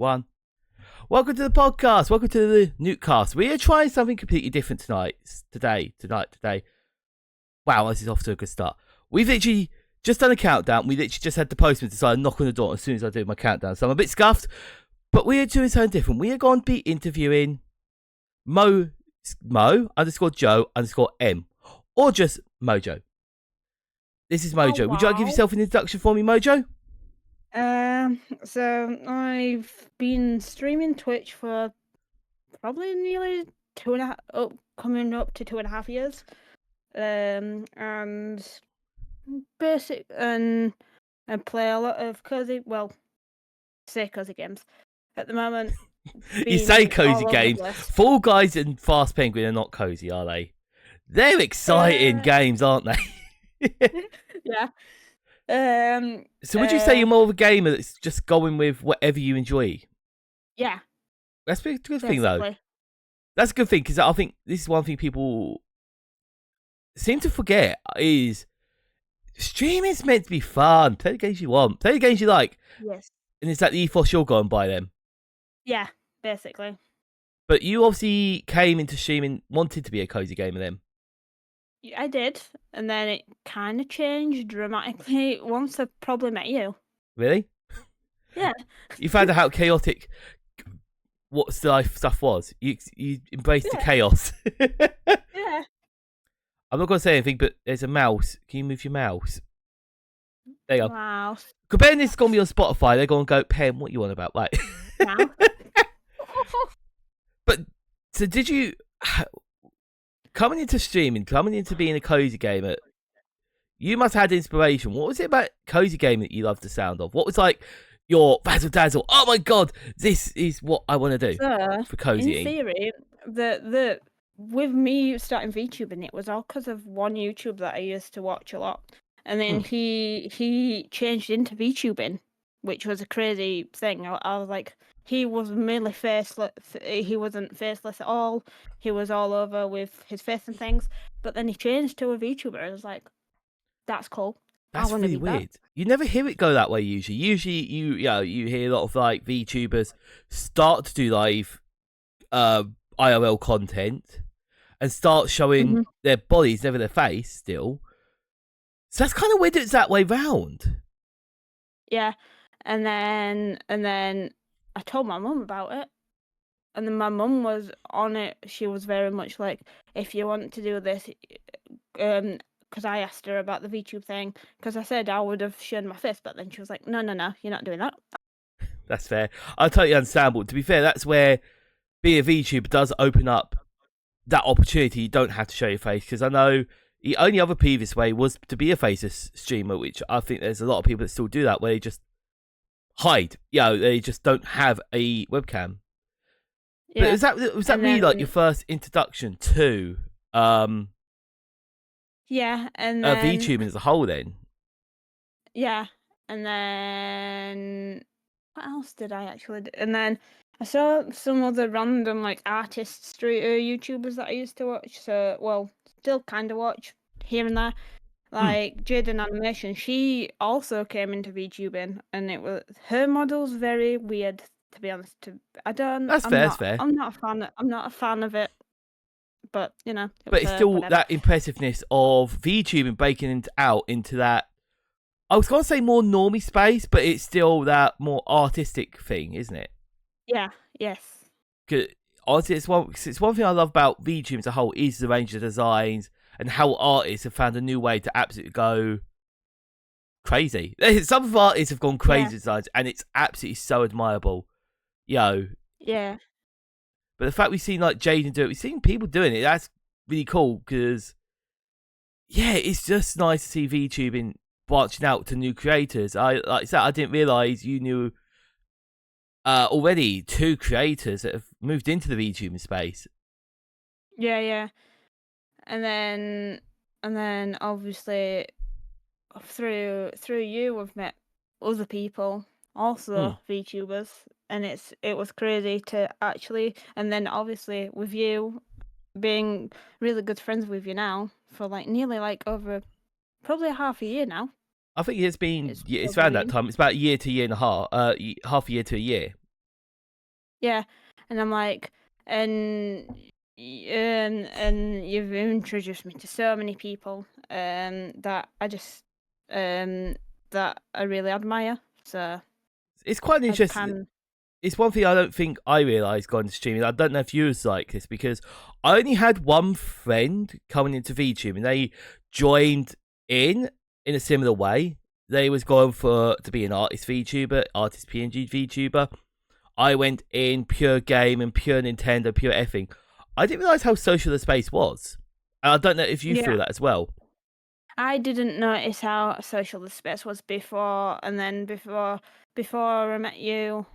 One. Welcome to the podcast. Welcome to the Nootcast. We are trying something completely different today. Wow, this is off to a good start. We've literally just done a countdown. We literally just had the postman decide to knock on the door as soon as I do my countdown. So I'm a bit scuffed, but we are doing something different. We are going to be interviewing Mo _ Joe _ M, or just Mojo. This is Mojo. Oh, Would you like to give wow. yourself an introduction for me, Mojo? So I've been streaming Twitch for probably nearly coming up to 2.5 years. And I play a lot of cozy games. At the moment, You say been cozy all over the games. place. Fall Guys and Fast Penguin are not cozy, are they? They're exciting games, aren't they? Yeah. So would you say you're more of a gamer that's just going with whatever you enjoy? Yeah. That's a good thing, though. Basically. That's a good thing, because I think this is one thing people seem to forget is streaming's meant to be fun. Play the games you want. Play the games you like. Yes. And it's that the ethos you're going by them. Yeah, basically. But you obviously came into streaming wanting to be a cozy gamer then. I did, and then it kind of changed dramatically once I probably met you. Really? Yeah. You found out how chaotic what stuff was. You embraced the chaos. Yeah. I'm not going to say anything, but there's a mouse. Can you move your mouse? There you go. Wow. Comparing this is going to be on Spotify, they're going to go, Pen, what you on about? Like, But, so did you, coming into streaming, coming into being a cozy gamer, you must have had inspiration. What was it about cozy gaming that you loved the sound of? What was like your razzle dazzle? Oh my god, this is what I want to do for cozying. In theory, with me starting VTubing, it was all because of one YouTuber that I used to watch a lot, and then he changed into VTubing, which was a crazy thing. I was like, he was mainly faceless. He wasn't faceless at all. He was all over with his face and things. But then he changed to a VTuber. I was like, that's cool. That's really weird. You never hear it go that way usually. Usually you hear a lot of like VTubers start to do live IRL content and start showing their bodies, never their face still. So that's kind of weird it's that way round. Yeah. And then I told my mum about it. And then my mum was on it. She was very much like, if you want to do this, because I asked her about the VTube thing, because I said I would have shown my face, but then she was like, no, you're not doing that. That's fair. I totally understand, but to be fair, that's where being a VTuber does open up that opportunity. You don't have to show your face, because I know the only other previous way was to be a faceless streamer, which I think there's a lot of people that still do that, where they just hide. They just don't have a webcam. Yeah. But was that really like your first introduction to yeah, and then VTubing as a whole then? Yeah, and then what else did I actually do? And then I saw some other random like artists, YouTubers that I used to watch. So, well, still kind of watch here and there. Like Jaden Animation, she also came into VTubing, and it was her model's very weird, to be honest. That's fair. I'm not a fan of it, but you know. But it's still whatever. That impressiveness of VTubing breaking out into that. I was going to say more normie space, but it's still that more artistic thing, isn't it? Yeah. Yes. Cause honestly, it's one thing I love about VTubing as a whole is the range of designs and how artists have found a new way to absolutely go crazy. Some of artists have gone crazy designs, and it's absolutely so admirable. Yeah. But the fact we've seen like Jaden do it, we've seen people doing it. That's really cool because, it's just nice to see VTubing branching out to new creators. Like I said, I didn't realise you knew already 2 creators that have moved into the VTubing space. Yeah. And then obviously through you we've met other people, also VTubers, and it was crazy to actually, and then obviously with you being really good friends with you now for like nearly like over probably half a year now. I think it's around that time. It's about a year to a year and a half. Half a year to a year. Yeah, and I'm like, and and you've introduced me to so many people that I just that I really admire. So It's quite I interesting. can, It's one thing I don't think I realised going to streaming. I don't know if you was like this because I only had one friend coming into VTube and they joined in a similar way. They was going for to be an artist VTuber, artist PNG VTuber. I went in pure game and pure Nintendo, pure effing. I didn't realise how social the space was. And I don't know if you yeah. feel that as well. I didn't notice how social the space was before, and then before I met you,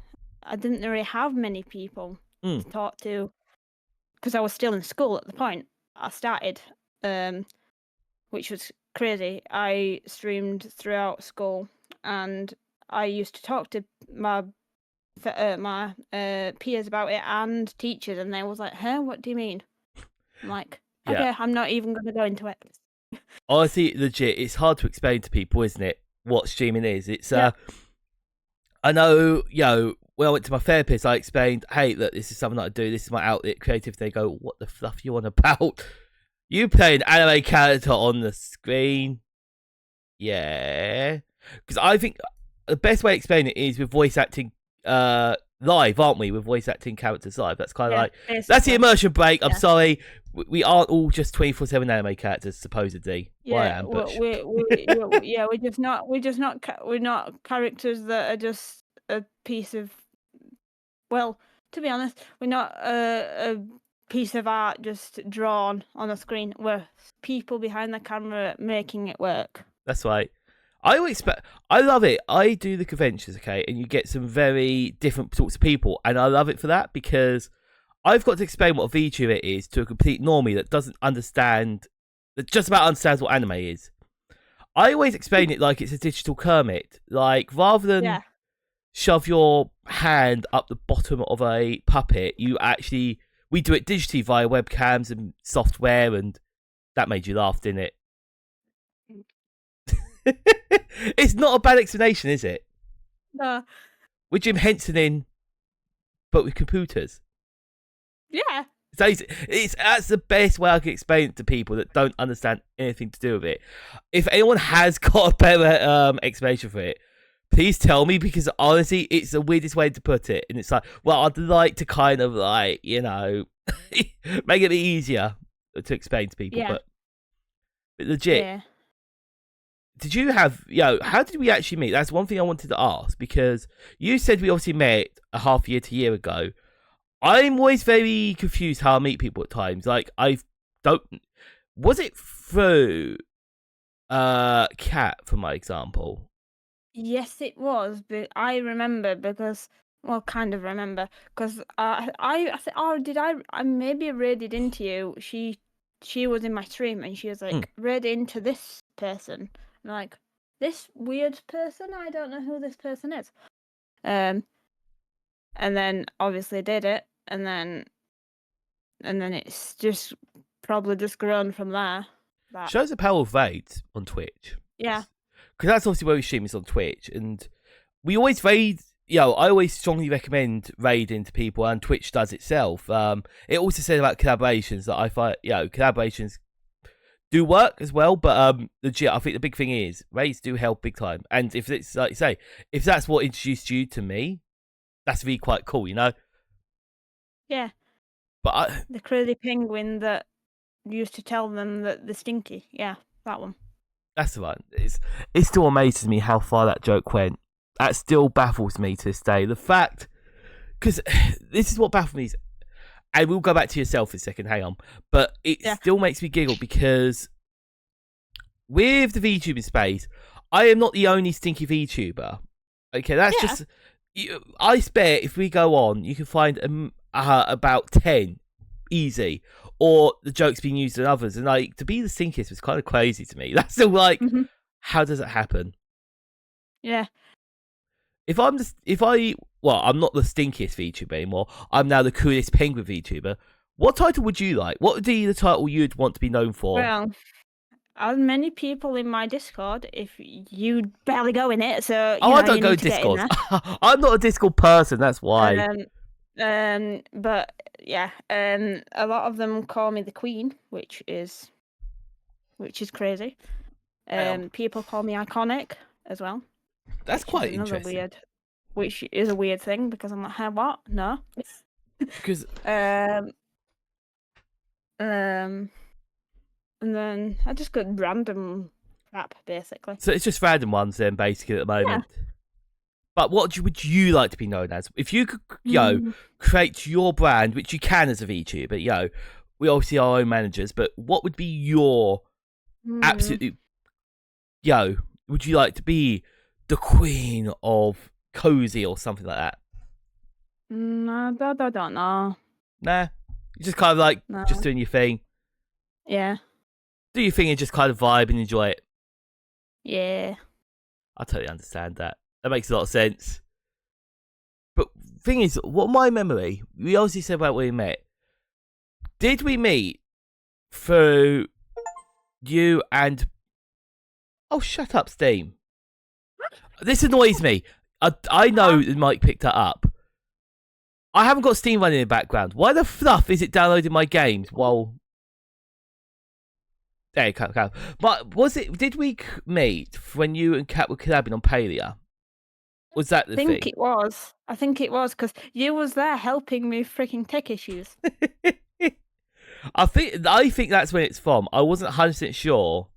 I didn't really have many people Mm. to talk to because I was still in school at the point I started, which was crazy. I streamed throughout school, and I used to talk to my peers about it and teachers, and they was like, "Huh, what do you mean?" I'm like, Yeah. "Okay, I'm not even going to go into it." Honestly, legit, it's hard to explain to people, isn't it? What streaming is. It's Yeah, I know, when I went to my therapist, I explained, hey, look, this is something that I do. This is my outlet, creative. They go, what the fluff you on about? You play an anime character on the screen? Yeah. Because I think the best way to explain it is with voice acting live, aren't we? With voice acting characters live. That's kind of yeah, like, that's the basically. immersion break. I'm Yeah. sorry. We aren't all just 24/7 anime characters, supposedly. Well, I Yeah, am, but yeah, we're not characters that are just a piece of. Well, to be honest, we're not a piece of art just drawn on a screen. We're people behind the camera making it work. that's right. I love it. I do the conventions, okay, and you get some very different sorts of people, and I love it for that because I've got to explain what a VTuber is to a complete normie that doesn't understand, that just about understands what anime is. I always explain it like it's a digital Kermit. Like, rather than Yeah, shove your hand up the bottom of a puppet, we do it digitally via webcams and software, and that made you laugh, didn't it? It's not a bad explanation, is it? no, With Jim Henson in, but with computers. yeah, So that's the best way I can explain it to people that don't understand anything to do with it. If anyone has got a better explanation for it, please tell me because honestly, it's the weirdest way to put it. And it's like, well, I'd like to kind of like, make it easier to explain to people. yeah, But legit, yeah. did you have, how did we actually meet? That's one thing I wanted to ask because you said we obviously met a half year to a year ago. I'm always very confused how I meet people at times. Like, I don't. Was it through Cat, for my example? Yes, it was, but I remember because, well, kind of remember because oh, did I maybe raided into you. She was in my stream and she was like, raid into this person. And like, this weird person? I don't know who this person is. And then obviously did it, and then it's just probably just grown from there. Shows the power of raid on Twitch. Yeah. Because that's obviously where we stream is on Twitch. And we always raid. I always strongly recommend raiding to people, and Twitch does itself. It also says about collaborations that I find, collaborations do work as well. But legit, I think the big thing is raids do help big time. And if it's like you say, if that's what introduced you to me, that's really quite cool, Yeah. But The crazy penguin that used to tell them that they're stinky. Yeah, that one. that's the one. It still amazes me how far that joke went. That still baffles me to this day. The fact, because this is what baffles me. And we'll go back to yourself in a second. Hang on, but it still makes me giggle because with the VTubing space, I am not the only stinky VTuber. Okay, that's just. I bet if we go on, you can find about 10 easy, or the joke's being used in others. And like, to be the stinkiest was kind of crazy to me. That's still like, how does it happen? Yeah. I'm not the stinkiest VTuber anymore. I'm now the coolest penguin VTuber. What title would you like? What would be the title you'd want to be known for? Well, as many people in my Discord, if you barely go in it, so I don't go Discord. I'm not a Discord person. That's why. But yeah, a lot of them call me the Queen, which is crazy. People call me iconic as well, That's which is quite another interesting. weird, which is a weird thing because I'm like, hey, what? No. Because Um, and then I just got random crap basically. so it's just random ones then, basically at the Yeah. moment. But what would you like to be known as? If you could, Mm, create your brand, which you can as a VTuber, we obviously are our own managers, but what would be your mm, absolutely, would you like to be the queen of cozy or something like that? I don't know. Nah, you're just kind of like just No. doing your thing. Yeah. Do your thing and just kind of vibe and enjoy it. Yeah. I totally understand that. That makes a lot of sense. But thing is, what my memory, we obviously said about where we met. Did we meet through you and... Oh, shut up, Steam. This annoys me. I know the mic picked that up. I haven't got Steam running in the background. Why the fluff is it downloading my games while... There, come. But was it... Did we meet when you and Kat were collabing on Palea? Was that the thing? I think it was because you was there helping me freaking tech issues. I think that's when it's from. I wasn't 100% sure,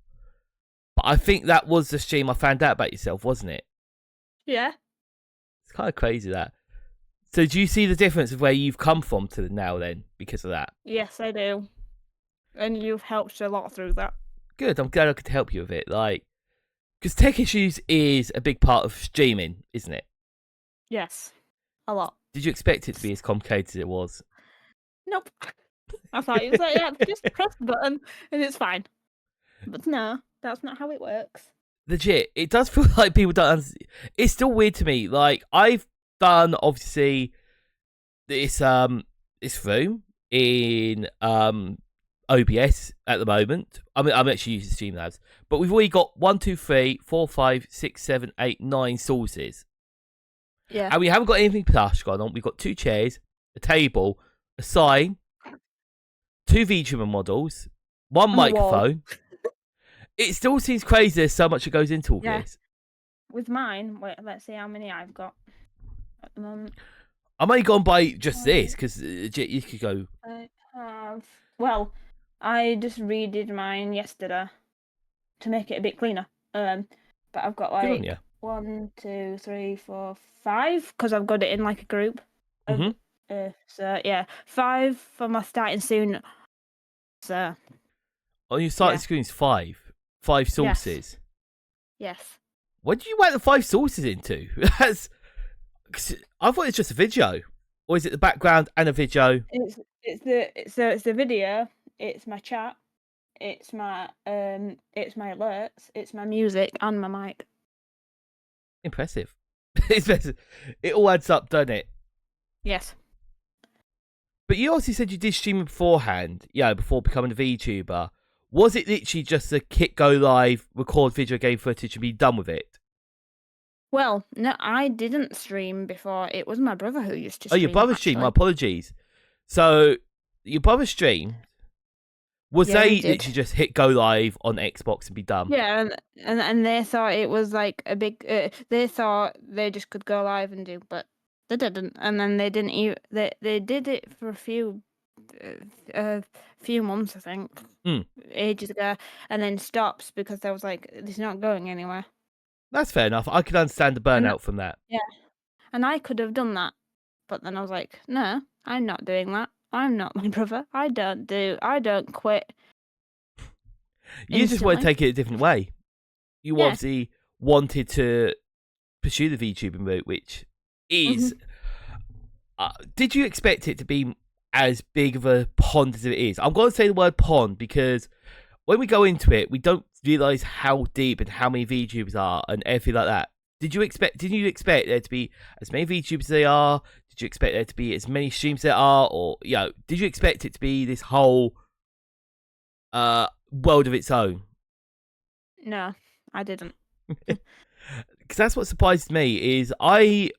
but I think that was the stream I found out about yourself, wasn't it? Yeah. It's kind of crazy that. So do you see the difference of where you've come from to now then because of that? Yes, I do. And you've helped a lot through that. Good. I'm glad I could help you with it. Because tech issues is a big part of streaming, isn't it? Yes. A lot. Did you expect it to be as complicated as it was? Nope. I thought you was like, yeah, just press the button and it's fine. But no, that's not how it works. Legit, it does feel like people don't. It's still weird to me. Like I've done obviously this room in OBS at the moment. I mean, I'm actually using Streamlabs, but we've already got 1, 2, 3, 4, 5, 6, 7, 8, 9 sources, Yeah. and we haven't got anything plush going on. We've got 2 chairs, a table, a sign, 2 VTuber models, 1 And the wall. microphone. It still seems crazy. There's so much that goes into all this. With mine, wait, let's see how many I've got at the moment. I'm only gone by just this because you could go. I have. Well, I just redid mine yesterday to make it a bit cleaner. But I've got Good on like you. 1, 2, 3, 4, 5 because I've got it in like a group. So yeah, 5 for my starting soon. So On your starting screen's 5 sources. yes. What did you whack the 5 sources into? That's. I thought it's just a video, or is it the background and a video? It's the video. It's my chat. It's my alerts. It's my music and my mic. Impressive. It all adds up, doesn't it? Yes. But you also said you did streaming beforehand, before becoming a VTuber. Was it literally just a kit go live, record video game footage, and be done with it? Well, no, I didn't stream before. It was my brother who used to Oh, stream. your brother streamed. My apologies. So your brother streamed. Was they literally just hit go live on Xbox and be done? Yeah, and they thought it was like a big. They thought they just could go live and do, but they didn't. And then they didn't even. They did it for a few months, I think, ages ago, and then stops because they was like, it's not going anywhere. That's fair enough. I could understand the burnout from that. Yeah, and I could have done that, but then I was like, no, I'm not doing that. I'm not my brother. I don't quit. You just want to take it a different way. You obviously wanted to pursue the VTubing route, which is. Did you expect it to be as big of a pond as it is? I'm going to say the word pond because when we go into it, we don't realise how deep and how many VTubers are and everything like that. Did you expect there to be as many VTubers as they are? Did you expect there to be as many streams there are? Or, did you expect it to be this whole world of its own? No, I didn't. Because that's what surprised me is I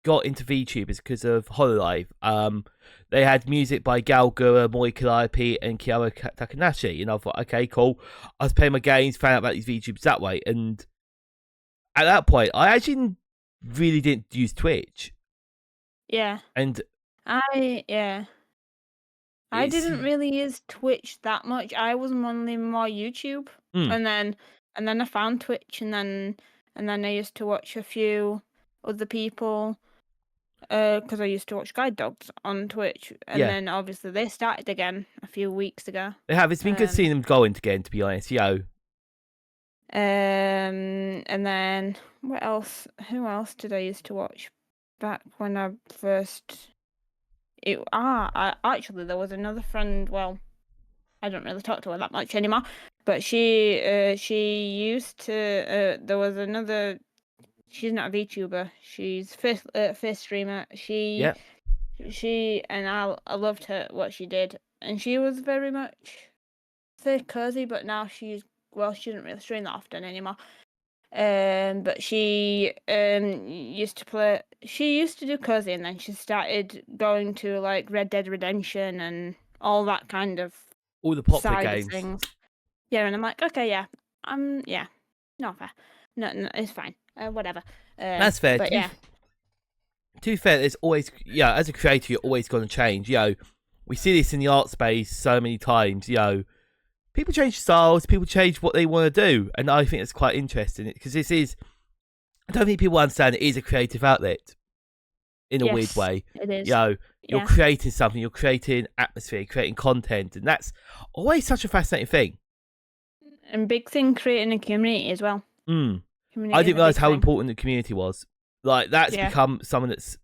got into VTubers because of Hololive. They had music by Gal Gura, Moi Calliope, and Kiara Takanashi, and I thought, okay, cool. I was playing my games, found out about these VTubers that way, and at that point, I actually really didn't use Twitch. Yeah. And I it's didn't really use Twitch that much. I was mainly more YouTube, mm, and then I found Twitch, and then I used to watch a few other people, because I used to watch guide dogs on Twitch, and yeah, then obviously they started again a few weeks ago. they have. It's been good seeing them going again, to be honest. And then what else? Who else did I used to watch back when I first? Actually there was another friend. Well, I don't really talk to her that much anymore, but she used to. There was another. She's not a VTuber. She's face streamer. Yeah, She and I loved her what she did, and she was very much say cozy, but now she doesn't really stream that often anymore. But she used to play. She used to do cozy, and then she started going to like Red Dead Redemption and all that kind of all the popular side games. of things. Yeah, and I'm like, okay, yeah, yeah, not fair. No, it's fine. Whatever. That's fair. But yeah, To be fair, there's always, as a creator, you're always going to change. We see this in the art space so many times. People change styles, people change what they want to do, and I think it's quite interesting because this is. I don't think people understand it is a creative outlet in a weird yes, way. it is. You're Yeah. creating something, you're creating atmosphere, creating content, and that's always such a fascinating thing. And big thing creating a community as well. I Community is didn't a realize big how thing. important the community was. Like that's Yeah. become someone that's,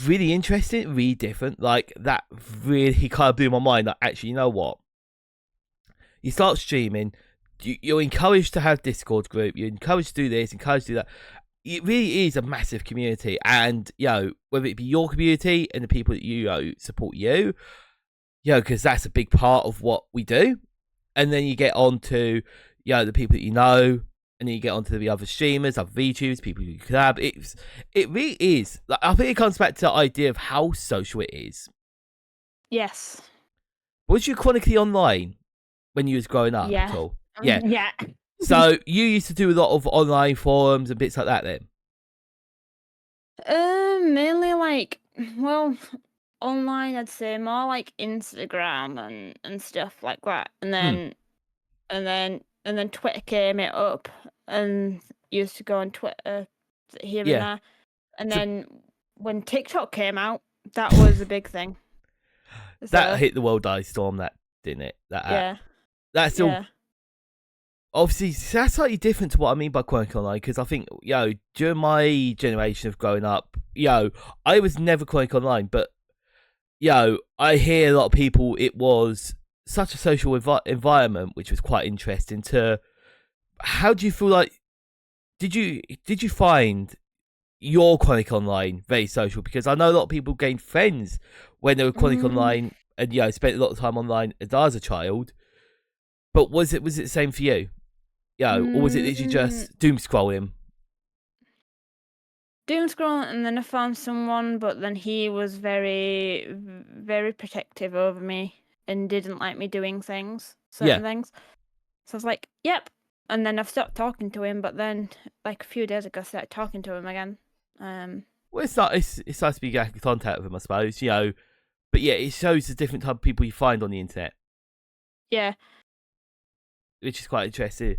really interesting, really different. Like that really kind of blew my mind. Like actually, you know what? You start streaming, you're encouraged to have Discord group. You're encouraged to do this, encouraged to do that. It really is a massive community, and whether it be your community and the people that support you, because that's a big part of what we do. And then you get on to the people that you know, and then you get onto the other streamers, other VTubers, people you collab. It really is. Like, I think it comes back to the idea of how social it is. Yes. Was you chronically online when you was growing up Yeah. at all? Yeah. So you used to do a lot of online forums and bits like that then? Mainly like, well, online I'd say more like Instagram and stuff like that. And then Twitter came it up and used to go on Twitter here and Yeah. there. And So- then when TikTok came out, that was a big thing. That hit the world ice storm, that didn't it? That Yeah. That's still Yeah. obviously that's slightly different to what I mean by chronically online, because I think during my generation of growing up, I was never chronically online, but I hear a lot of people. It was such a social environment, which was quite interesting. How do you feel like? Did you find your chronic online very social? Because I know a lot of people gained friends when they were chronic online, and spent a lot of time online as I was a child. But was it the same for you? Or was it literally just doom scrolling? Doom scrolling, and then I found someone, but then he was very, very protective over me and didn't like me doing certain things. So I was like, yep. And then I've stopped talking to him, but then like a few days ago I started talking to him again. Well, it's nice to be getting in contact with him, I suppose. But yeah, it shows the different type of people you find on the internet. Yeah. Which is quite interesting.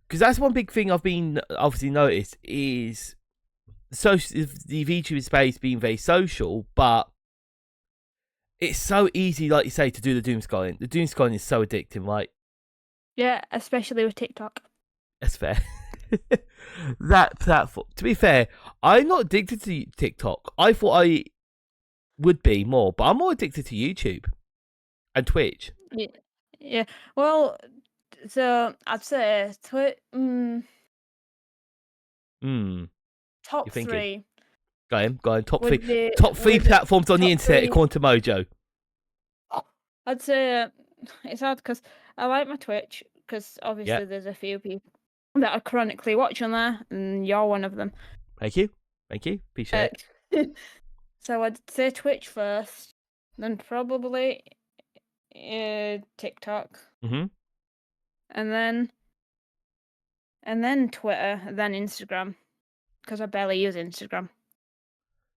Because that's one big thing I've been obviously noticed is the VTuber space being very social, but it's so easy, like you say, to do the doom scrolling. The doom scrolling is so addicting, right? Yeah, especially with TikTok. That's fair. That platform. To be fair, I'm not addicted to TikTok. I thought I would be more, but I'm more addicted to YouTube and Twitch. Yeah. Well, so I'd say top You're thinking. three. Go on. Top would three. be- Top three would be- platforms on the top internet, three- according to Mojo. I'd say it's hard because I like my Twitch because obviously Yeah. there's a few people that I chronically watch on there, and you're one of them. Thank you. Appreciate it. So I'd say Twitch first, then probably TikTok, Mm-hmm. and then Twitter, then Instagram, because I barely use Instagram.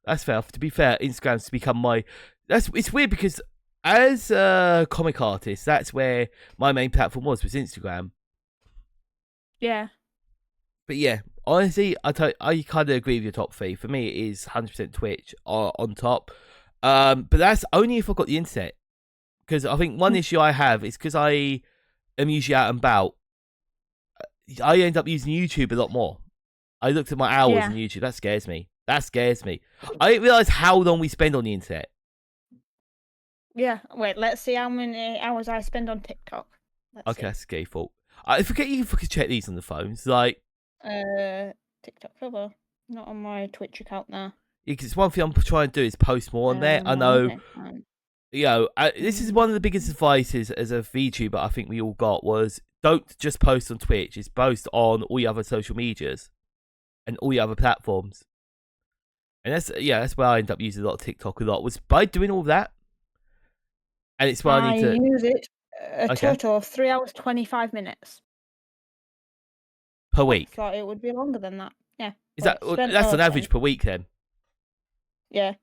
That's fair. To be fair, Instagram's become my. It's weird because as a comic artist, that's where my main platform was Instagram. Yeah. But yeah, honestly, I kind of agree with your top three. For me, it is 100% Twitch on top. But that's only if I've got the internet. Because I think one issue I have is because I am usually out and about, I end up using YouTube a lot more. I looked at my hours on YouTube. That scares me. I didn't realise how long we spend on the internet. Yeah. Wait, let's see how many hours I spend on TikTok. Okay, that's a scary thought. I forget you can fucking check these on the phones. Like, TikTok cover. Not on my Twitch account now. because it's one thing I'm trying to do is post more on there. I know, this is one of the biggest advices as a VTuber I think we all got was don't just post on Twitch. It's post on all your other social medias and all your other platforms. And that's where I end up using a lot of TikTok a lot was by doing all that. And it's where I need to use it a total of 3 hours 25 minutes per week. I thought it would be longer than that. Yeah. Is that's an average per week then? Yeah.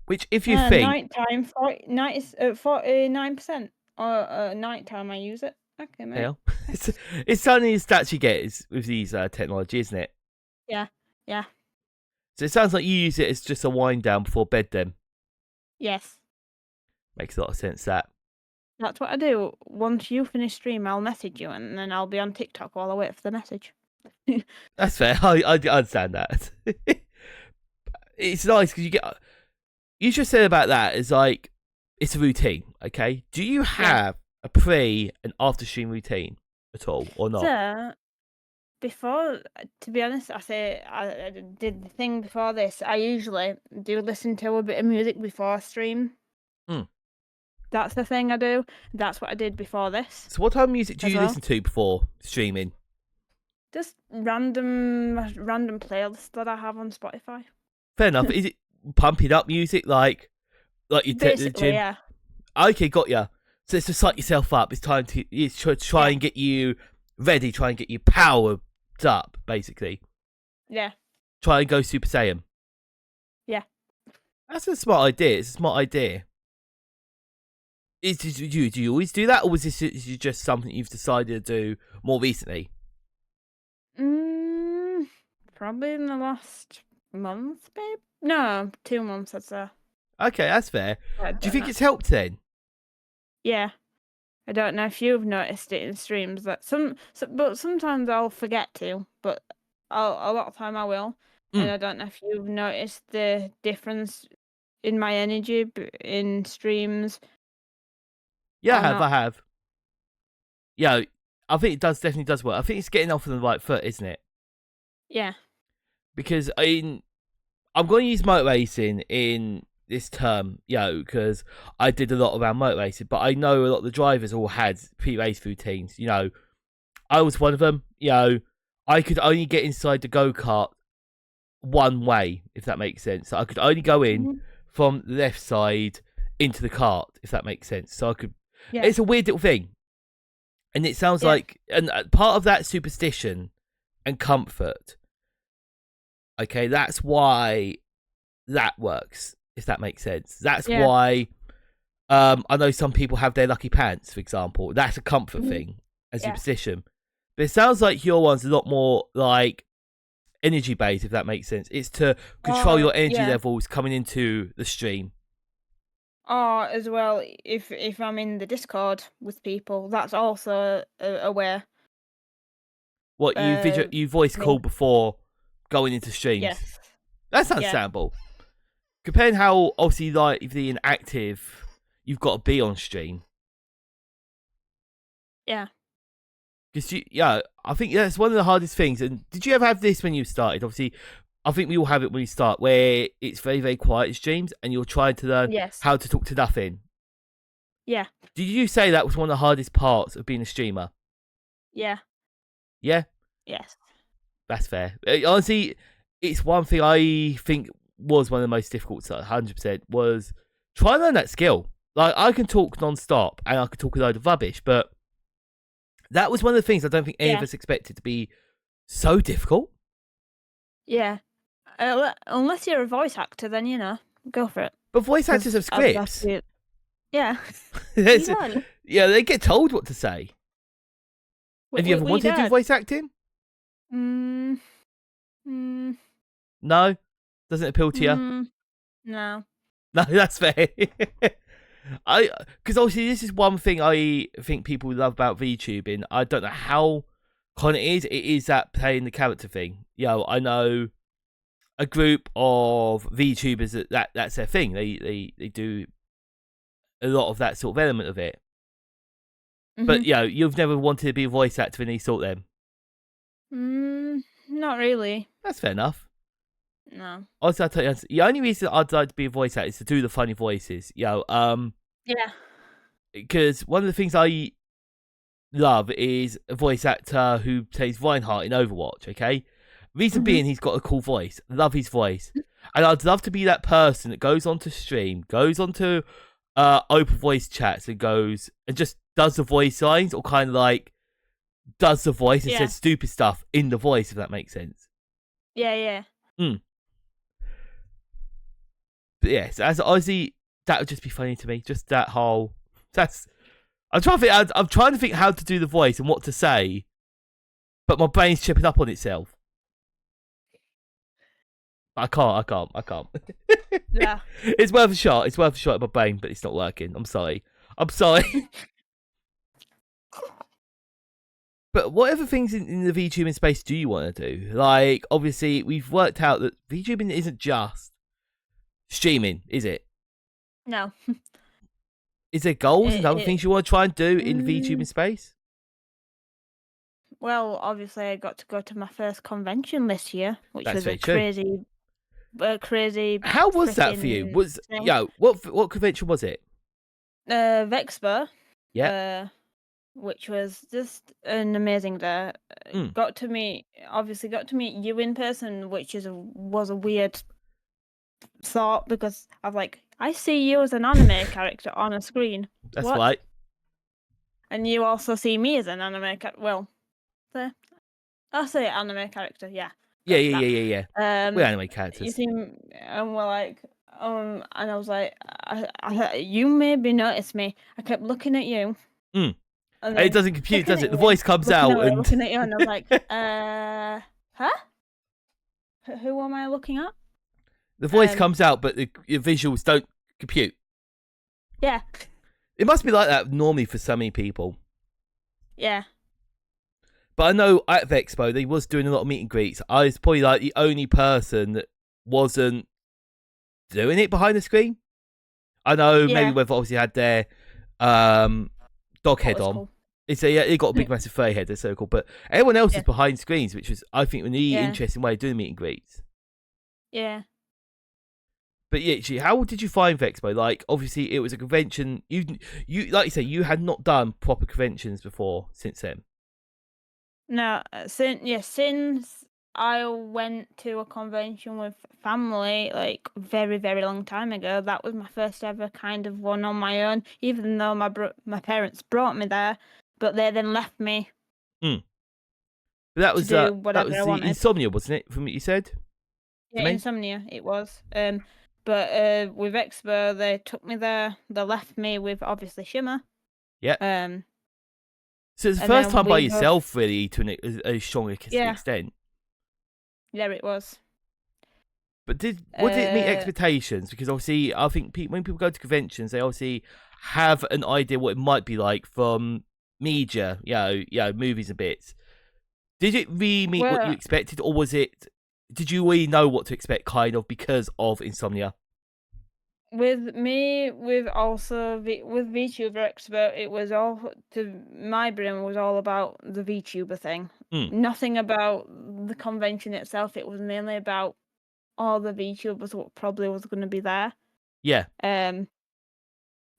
Which, if you think nighttime, 49%. Or nighttime, I use it. Okay, mate. Hell. It's only the stats you get with these technology, isn't it? Yeah. So it sounds like you use it as just a wind down before bed then. Yes. Makes a lot of sense, that. That's what I do. Once you finish stream, I'll message you, and then I'll be on TikTok while I wait for the message. That's fair. I understand that. It's nice because you just said about that is like, it's a routine, okay? Do you have a pre and after stream routine at all, or not? So, before, to be honest, I did the thing before this. I usually do listen to a bit of music before I stream. That's the thing I do. That's what I did before this. So what type of music do you listen to before streaming? Just random playlists that I have on Spotify. Fair enough. Is it pumping up music like you take to the gym? Yeah. Okay, got ya. So it's to psych yourself up. It's time to try and get you ready. Try and get you powered up, basically. Yeah. Try and go Super Saiyan. Yeah. That's a smart idea. It's a smart idea. Do you always do that, or was this just something you've decided to do more recently? Probably in the last month, babe. No, 2 months, I'd say. Okay, that's fair. Do you think it's helped then? Yeah. I don't know if you've noticed it in streams that but sometimes I'll forget to, but a lot of time I will. And I don't know if you've noticed the difference in my energy in streams. Yeah, I have. Yeah, I think it definitely does work. I think it's getting off on the right foot, isn't it? Yeah. Because I'm going to use motor racing in this term, because I did a lot around motor racing, but I know a lot of the drivers all had pre-race routines. I was one of them. I could only get inside the go-kart one way, if that makes sense. So I could only go in from the left side into the cart, if that makes sense. So I could. Yeah. It's a weird little thing, and it sounds like, and part of that superstition and comfort. Okay, that's why that works, if that makes sense. That's why I know some people have their lucky pants, for example. That's a comfort thing and superstition. But it sounds like your one's a lot more like energy based, if that makes sense. It's to control your energy levels coming into the stream. As well, if I'm in the Discord with people, that's also a way. What, you voice call before going into streams? Yes. That's understandable. Comparing how obviously lively and active you've got to be on stream. Yeah. Because I think that's one of the hardest things. And did you ever have this when you started? Obviously, I think we all have it when we start, where it's very, very quiet in streams, and you're trying to learn how to talk to nothing. Yeah. Did you say that was one of the hardest parts of being a streamer? Yeah. Yeah? Yes. That's fair. Honestly, it's one thing I think was one of the most difficult, 100%, was try and learn that skill. Like, I can talk non-stop and I can talk a load of rubbish, but that was one of the things I don't think any of Yeah. us expected to be so difficult. Yeah. Unless you're a voice actor, then, you know, go for it. But voice actors 'Cause have I'd have scripts. to... Yeah. There's- You can. yeah, they get told what to say. Have you ever We wanted to do did. voice acting? Mm, mm, No? Doesn't appeal to you? no. No, that's fair. Because obviously this is one thing I think people love about VTubing. I don't know how common it is. It is that playing the character thing. I know a group of VTubers that's their thing. They do a lot of that sort of element of it. But you've never wanted to be a voice actor in any sort then. Not really. That's fair enough. No. Also, I'll tell you, the only reason I'd like to be a voice actor is to do the funny voices. Yeah. Because one of the things I love is a voice actor who plays Reinhardt in Overwatch, okay? Reason being, he's got a cool voice. Love his voice. And I'd love to be that person that goes onto stream, goes onto open voice chats and goes and just does the voice lines, or kind of like does the voice and says stupid stuff in the voice, if that makes sense. Yeah. But yes, as honestly, that would just be funny to me. Just that whole... I'm trying to think how to do the voice and what to say, but my brain's chipping up on itself. I can't. Yeah. It's worth a shot. It's worth a shot at my brain, but it's not working. I'm sorry. But whatever things in the VTubing space do you want to do? Like, obviously, we've worked out that VTubing isn't just streaming, is it? No. Is there goals and other things you want to try and do in the VTubing space? Well, obviously, I got to go to my first convention this year, which That's was very a true. crazy. How was that for you? What convention was it? Vexpo. Yeah. Which was just an amazing day. Got to meet you in person, which was a weird thought, because I see you as an anime character on a screen. That's right. And you also see me as an anime character. Well, I'll say anime character. Yeah. Yeah. We're anime characters. You seem, and we're like, and I was like, you maybe noticed me. I kept looking at you. And it doesn't compute, does it? The voice comes out and looking at you, and I was like, huh? Who am I looking at? The voice comes out, but the visuals don't compute. Yeah. It must be like that normally for so many people. Yeah. But I know at Vexpo, they was doing a lot of meet and greets. I was probably like the only person that wasn't doing it behind the screen. I know maybe we've obviously had their dog head on. Cool. It got a big massive furry head, that's so cool. But everyone else is behind screens, which was, I think, a really interesting way of doing meet and greets. Yeah. But yeah, how did you find Vexpo? Like, obviously, it was a convention. You like you say, you had not done proper conventions before since then. No, since I went to a convention with family, like, very, very long time ago, that was my first ever kind of one on my own, even though my parents brought me there, but they then left me. But that was to do whatever I wanted. Insomnia, wasn't it, from what you said? Yeah, Insomnia, it was. But with Expo, they took me there. They left me with, obviously, Shimmer. Yeah. So it's the first time by yourself, really, to a strong extent. Yeah, it was. But did it meet expectations? Because obviously, I think when people go to conventions, they obviously have an idea what it might be like from media, movies and bits. Did it really meet what you expected, or was it? Did you really know what to expect, kind of, because of Insomnia? With me, with VTuber Expo, it was all, to my brain, was all about the VTuber thing. Nothing about the convention itself. It was mainly about all the VTubers what probably was going to be there. Yeah.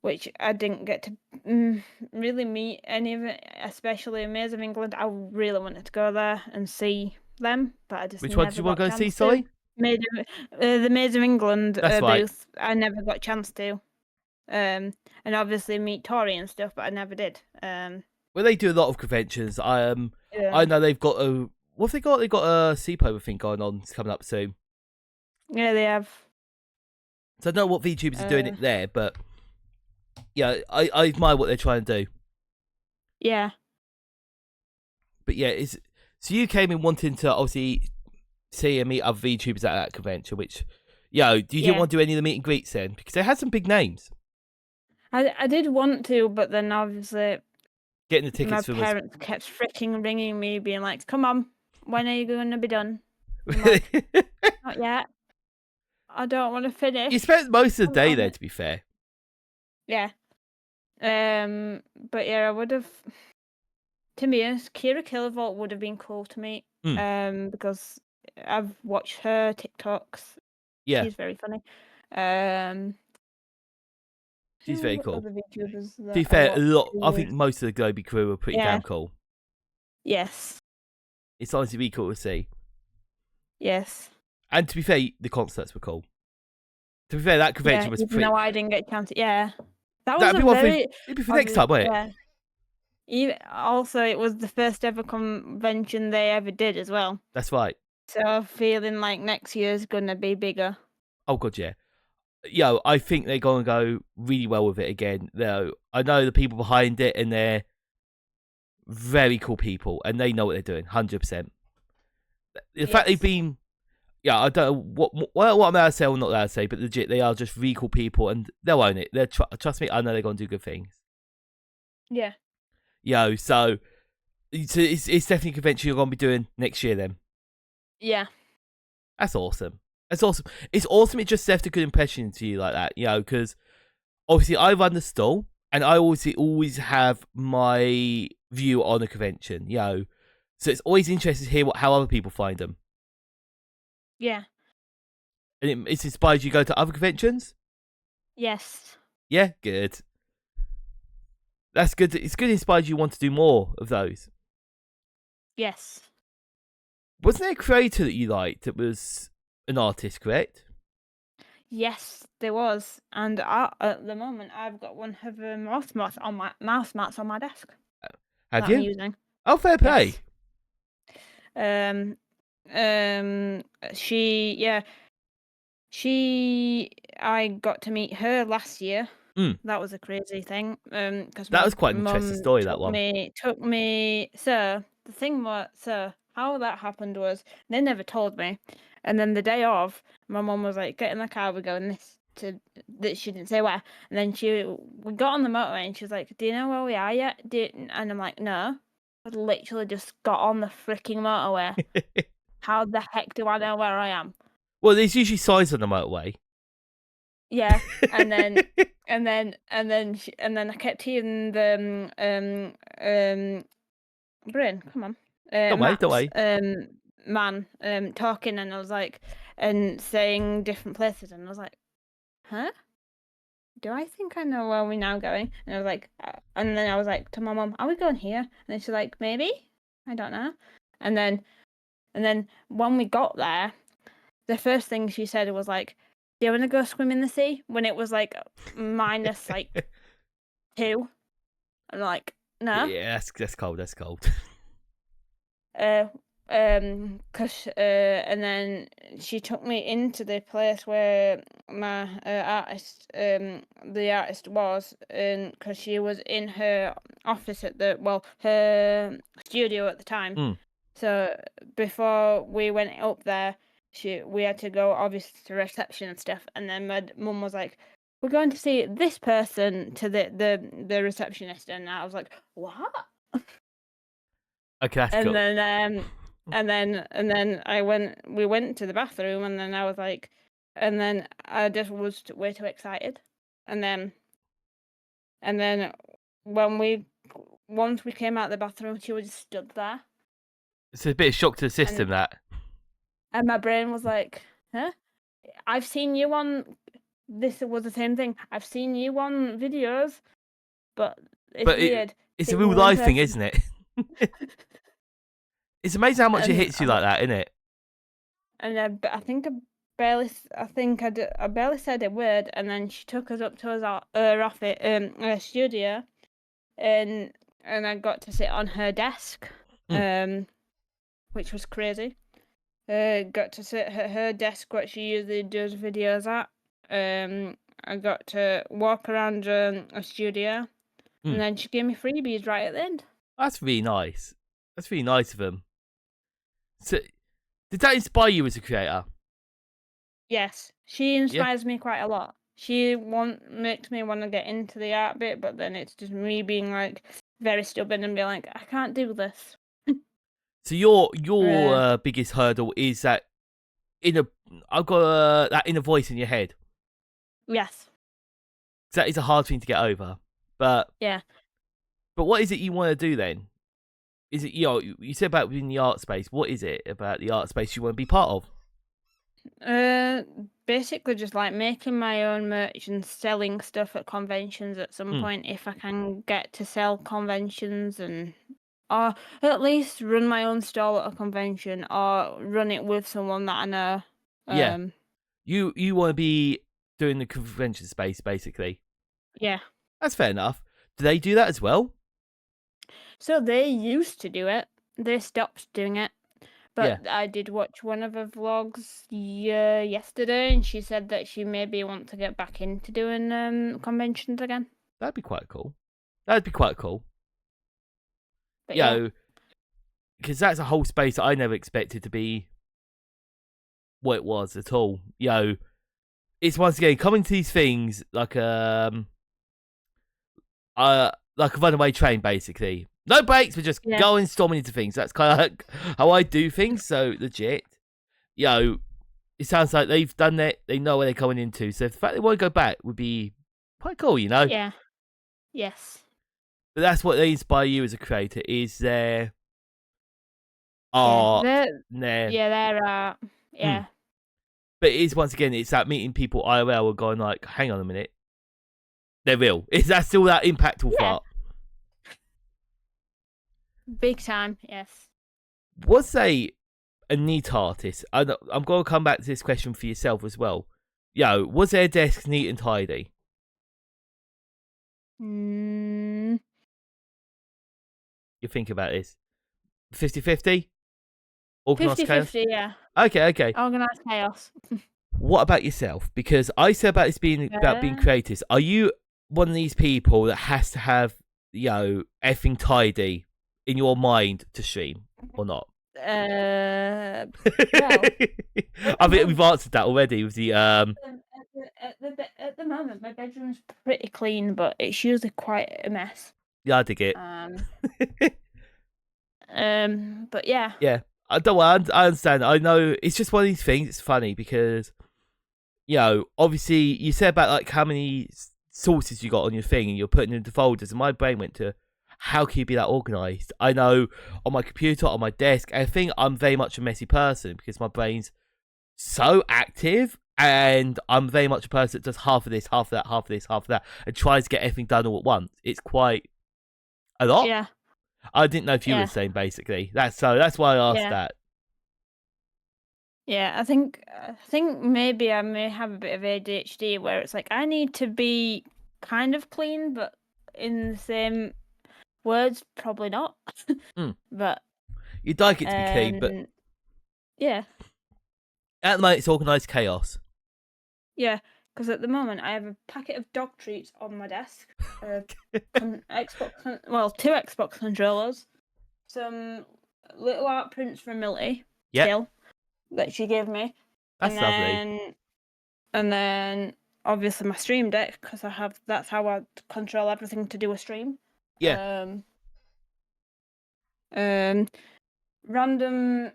Which I didn't get to really meet any of it, especially Maze of England. I really wanted to go there and see them, but I just Which one did never you want got to a go see? chance to. Sorry. The Maids of England That's right. booth. I never got a chance to. And obviously meet Tori and stuff, but I never did. Well, they do a lot of conventions. I Yeah, know they've got a. What have they got? They got a sleepover thing going on. It's coming up soon. yeah, they have. So I don't know what VTubers are doing it there, but yeah, I admire what they're trying to do. Yeah, But yeah, so you came in wanting to obviously see and meet other VTubers at that convention, which, do you didn't want to do any of the meet and greets then? Because they had some big names. I did want to, but then obviously Getting the my tickets for was parents kept freaking ringing me, being like, "Come on, when are you going to be done?" I'm really. like, "Not yet. I don't want to finish." You spent most of the day on there, it." to be fair. Yeah. But yeah, I would have. To be honest, Kira Kilovolt would have been cool to meet. Because I've watched her TikToks. Yeah, She's very funny. Um, she's very cool. Other VTubers To that be I fair, watched I think most of the Globy crew were pretty damn cool. Yes. It's honestly really cool to see. Yes. And to be fair, the concerts were cool. To be fair, that convention was pretty. No, I didn't get a chance. Yeah, that was That'd be a one very. it'd be for next time, won't it? Yeah. Also, it was the first ever convention they ever did as well. That's right. So feeling like next year's gonna be bigger. Oh god, yeah. I think they're gonna go really well with it again. Though I know the people behind it, and they're very cool people, and they know what they're doing. 100%. The fact they've been, I don't know what I'm allowed to say or not allowed to say, but legit, they are just really cool people, and they'll own it. Trust me, I know they're gonna do good things. Yeah. So it's definitely a convention you're gonna be doing next year then. Yeah. That's awesome. That's awesome. It's awesome it just left a good impression to you like that, because obviously I run the stall and I always have my view on a convention, So it's always interesting to hear how other people find them. Yeah. And it's inspired you to go to other conventions? Yes. Yeah, good. That's good. It's good. Inspired you want to do more of those. Yes. Wasn't there a creator that you liked that was an artist, correct? Yes, there was, and at the moment I've got one of the mouse mats on my desk. Have that you? I'm using. Oh, fair play. Yes. I got to meet her last year. That was a crazy thing. Because that was quite an interesting story. That one took me. So the thing was, how that happened was they never told me, and then the day of, my mum was like, "Get in the car, we're going that." She didn't say where, and then we got on the motorway, and she was like, "Do you know where we are yet?" And I'm like, "No." I literally just got on the freaking motorway. How the heck do I know where I am? Well, there's usually signs on the motorway. Yeah, and then I kept hearing the Bryn, come on, Don't wait. Man, talking, and I was like, and saying different places, and I was like, huh? Do I think I know where we're now going? And I was like, and then I was like to my mum, are we going here? And then she's like, maybe, I don't know. And then when we got there, the first thing she said was like, do you want to go swim in the sea? When it was like minus like 2. I'm like, no. Yeah, that's cold. That's cold. Cause and then she took me into the place where my artist, the artist was, and because she was in her office at her studio at the time. So before we went up there, we had to go obviously to reception and stuff, and then my mum was like, "We're going to see this person," to the receptionist, and I was like, "What?" Okay, that's and cool. then we went to the bathroom, and then I was like, and then I just was way too excited, and then once we came out of the bathroom, she was just stood there. It's a bit of shock to the system, and my brain was like, huh? I've seen you on. This was the same thing. I've seen you on videos, but it's weird. It's a real life thing, isn't it? It's amazing how much it And hits you like that, isn't it? And I think I barely said a word, and then she took us up to her office, her studio, and I got to sit on her desk, which was crazy. Got to sit at her desk, what she usually does videos at. I got to walk around a studio, and then she gave me freebies right at the end. That's really nice. That's really nice of them. So, did that inspire you as a creator? Yes, she inspires me quite a lot. She makes me want to get into the art bit, but then it's just me being like very stubborn and be like, I can't do this. So your biggest hurdle is that I've got that inner voice in your head. Yes. That is a hard thing to get over. But Yeah. But what is it you want to do then? Is it, you said about being in the art space. What is it about the art space you want to be part of? Basically just like making my own merch and selling stuff at conventions at some point if I can get to sell conventions, or at least run my own stall at a convention or run it with someone that I know. Yeah. You want to be doing the convention space basically. Yeah. That's fair enough. Do they do that as well? So they used to do it. They stopped doing it. But I did watch one of her vlogs yesterday, and she said that she maybe want to get back into doing conventions again. That'd be quite cool. But because that's a whole space that I never expected to be what it was at all. It's once again coming to these things like a runaway train, basically. No brakes, but just going storming into things. That's kind of like how I do things. So legit, it sounds like they've done that. They know where they're going into. So the fact they want to go back would be quite cool, Yeah. Yes. But that's what they inspire you as a creator. Is their art, their art. Yeah. But it is once again, it's that meeting people IRL and going like, hang on a minute, they're real. Is that still that impactful part? Big time, yes. Was a neat artist? I'm going to come back to this question for yourself as well. Was their desk neat and tidy? You think about this. 50-50? Organised chaos? 50-50, yeah. Okay. Organised chaos. What about yourself? Because I said about this being about being creators. Are you one of these people that has to have, everything tidy in your mind to stream or not? Well, I think we've answered that already with the At the moment, my bedroom's pretty clean, but it's usually quite a mess. Yeah, I dig it. But yeah. Yeah, I understand. I know it's just one of these things. It's funny because, obviously you said about like how many sources you got on your thing and you're putting into folders, and my brain went to, how can you be that organized? I know on my computer, on my desk, I think I'm very much a messy person because my brain's so active, and I'm very much a person that does half of this, half of that, half of this, half of that, and tries to get everything done all at once. It's quite a lot. Yeah. I didn't know if you were the same, basically. That's why I asked that. Yeah, I think maybe I may have a bit of ADHD where it's like I need to be kind of clean, but in the same words, probably not. But you'd like it to be clean, but yeah. At the moment, it's organised chaos. Yeah, because at the moment I have a packet of dog treats on my desk, two Xbox controllers, some little art prints from Milty, still, that she gave me. That's lovely. And then obviously my stream deck, because that's how I control everything to do a stream. Yeah. Random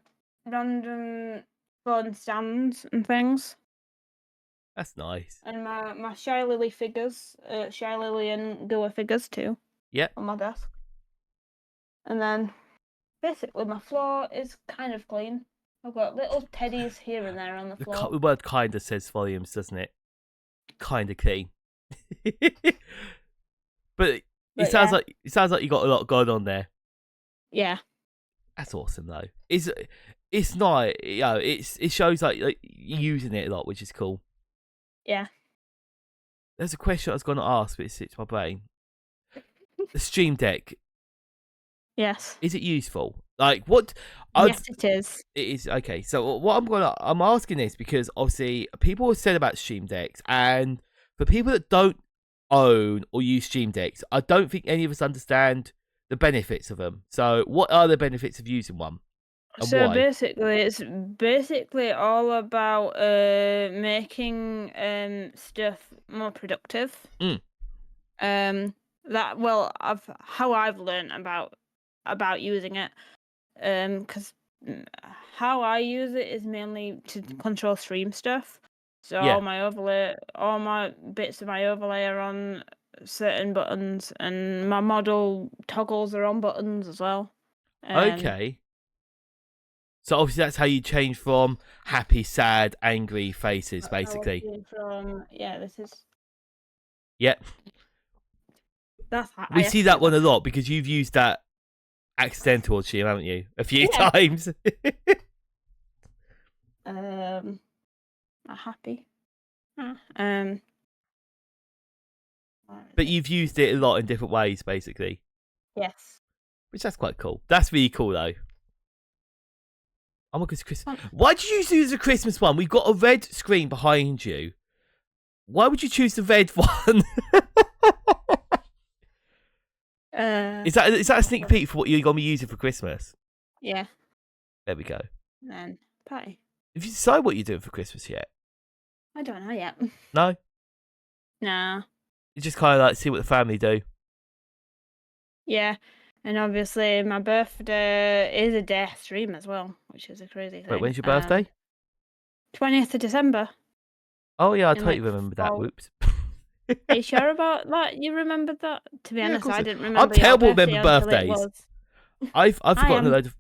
phone stands and things. That's nice. And my Shy Lily figures, Shy Lily and Goa figures too. Yeah. On my desk. And then basically my floor is kind of clean. I've got little teddies here and there on the floor. The word kinda says volumes, doesn't it? Kinda clean. But it sounds like you got a lot going on there. Yeah. That's awesome though. It's not, it shows like you're using it a lot, which is cool. Yeah. There's a question I was going to ask, but it's my brain. The Stream Deck, Yes. is it useful? Like what? Yes, it is. It is. Okay, so what I'm asking this because obviously people have said about Stream Decks, and for people that don't own or use Stream Decks, I don't think any of us understand the benefits of them. So what are the benefits of using one? And So why? basically, it's basically all about making stuff more productive. How I've learned about using it, because how I use it is mainly to control stream stuff. So Yeah. all my bits of my overlay are on certain buttons, and my model toggles are on buttons as well. Okay. So obviously that's how you change from happy, sad, angry faces, basically. This is. Yep. We see that one a lot because you've used that accidental stream, haven't you? A few times. Happy. But you've used it a lot in different ways, basically. Yes. Which that's quite cool. That's really cool, though. Oh my goodness, Chris. Why did you choose the Christmas one? We've got a red screen behind you. Why would you choose the red one? Is that a sneak peek for what you're going to be using for Christmas? Yeah. There we go. And then party. Have you decided what you're doing for Christmas yet? I don't know yet. No? Nah. You just kind of like see what the family do. Yeah. And obviously my birthday is a day stream as well, which is a crazy thing. Wait, when's your birthday? 20th of December. Oh yeah, I totally remember that. Whoops. Are you sure about that? You remembered that? To be honest, I didn't remember. I'm terrible at remembering birthday birthdays. I've forgotten a load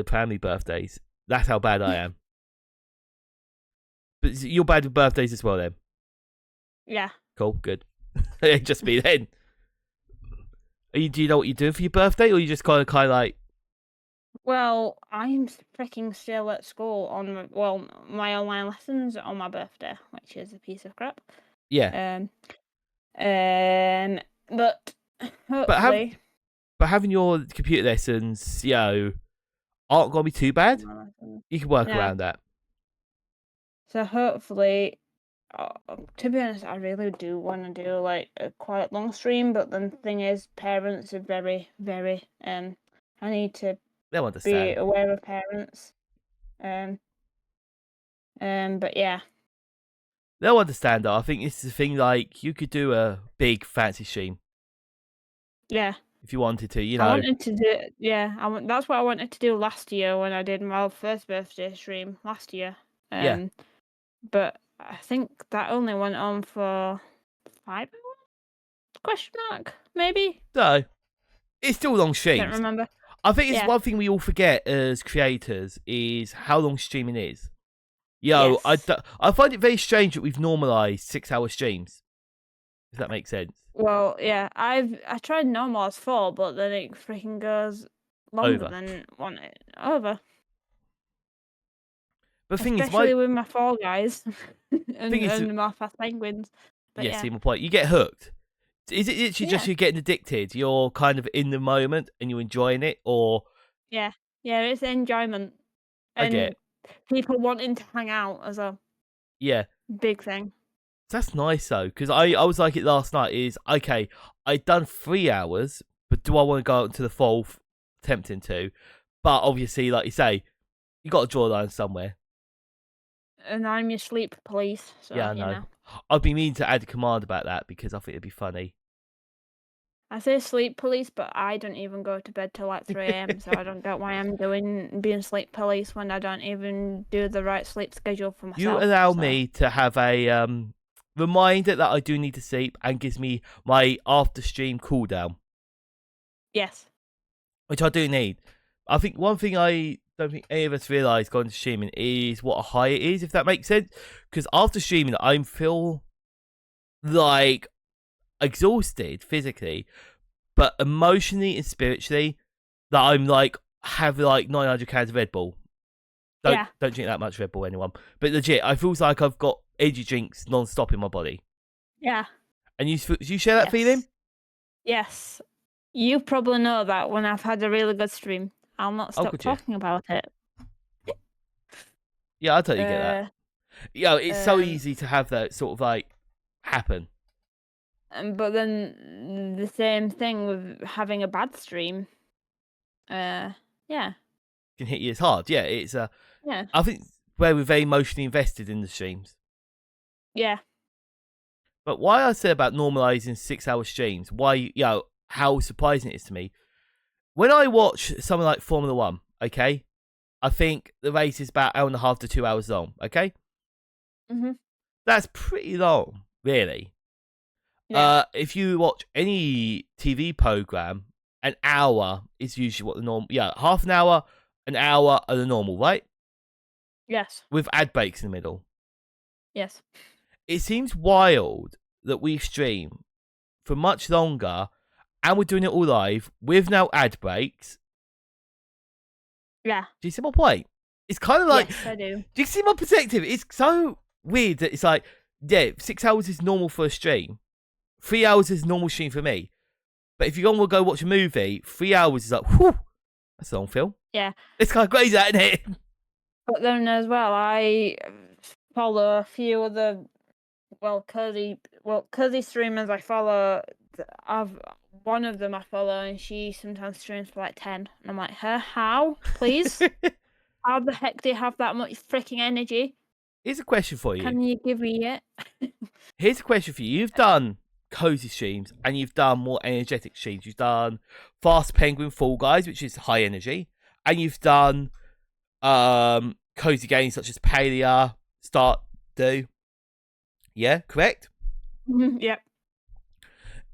of family birthdays. That's how bad I am. But you're bad with birthdays as well, then? Yeah. Cool, good. It just be then. Do you know what you're doing for your birthday, or you just kind of like? Well, I'm freaking still at school on my online lessons on my birthday, which is a piece of crap. Yeah. But hopefully. But having your computer lessons, aren't gonna be too bad. You can work around that. So hopefully, to be honest, I really do want to do like a quite long stream. But the thing is, parents are very, very. I need to They'll understand. be aware of parents. But yeah. They'll understand though. I think this is the thing. Like you could do a big fancy stream. Yeah. If you wanted to, I wanted to do. Yeah, that's what I wanted to do last year when I did my first birthday stream last year. Yeah. But I think that only went on for 5 hours? Question mark? Maybe. No, it's still long streams. Don't remember. I think it's one thing we all forget as creators is how long streaming is. Yes. I find it very strange that we've normalised 6-hour streams. If that makes sense. Well, yeah, I tried normalize 4, but then it freaking goes longer than over. But the thing especially with my Fall Guys and my Fast Penguins. But yeah, see my point. You get hooked. Is it literally just you're getting addicted? You're kind of in the moment and you're enjoying it, or yeah, it's enjoyment and people wanting to hang out as a big thing. That's nice though, because I was like it last night. Is okay. I'd done 3 hours, but do I want to go out into the fourth? Tempting to, but obviously, like you say, you got to draw a line somewhere. And I'm your sleep police. So, yeah, I know. I'd be meaning to add a command about that because I think it'd be funny. I say sleep police, but I don't even go to bed till like 3 a.m. so I don't get why I'm being sleep police when I don't even do the right sleep schedule for myself. You allow me to have a reminder that I do need to sleep and gives me my after stream cooldown. Yes. Which I do need. I think one thing I don't think any of us realise going to streaming is what a high it is, if that makes sense. Because after streaming, I feel like exhausted physically, but emotionally and spiritually, that I'm like have like 900 cans of Red Bull. Don't drink that much Red Bull, anyone. But legit, I feel like I've got energy drinks non-stop in my body. Yeah. And you share that feeling? Yes. You probably know that when I've had a really good stream, I'll not stop talking about it. Yeah, I totally get that. It's so easy to have that sort of like happen. But then the same thing with having a bad stream. Can hit you as hard. Yeah, it's yeah. I think where we're very emotionally invested in the streams. Yeah. But why I say about normalizing 6-hour streams, why how surprising it is to me. When I watch something like Formula One, okay, I think the race is about 1.5 to 2 hours long, okay? Mhm. That's pretty long, really. Yeah. If you watch any TV program, an hour is usually what the normal. Yeah, half an hour are the normal, right? Yes. With ad breaks in the middle. Yes. It seems wild that we stream for much longer, and we're doing it all live with no ad breaks. Yeah. Do you see my point? It's kind of like. Yes, I do. Do you see my perspective? It's so weird that it's like, 6 hours is normal for a stream. 3 hours is normal stream for me. But if you're going to go watch a movie, 3 hours is like, whew, that's a long film. Yeah. It's kind of crazy, isn't it? But then as well, I follow a few other, cozy streamers I follow. One of them I follow, and she sometimes streams for like 10. And I'm like, how? Please? How the heck do you have that much freaking energy? Here's a question for you. Can you give me it? Here's a question for you. You've done cozy streams, and you've done more energetic streams. You've done Fast Penguin Fall Guys, which is high energy, and you've done cozy games such as Palia, Start Do. Yeah, correct? Yep.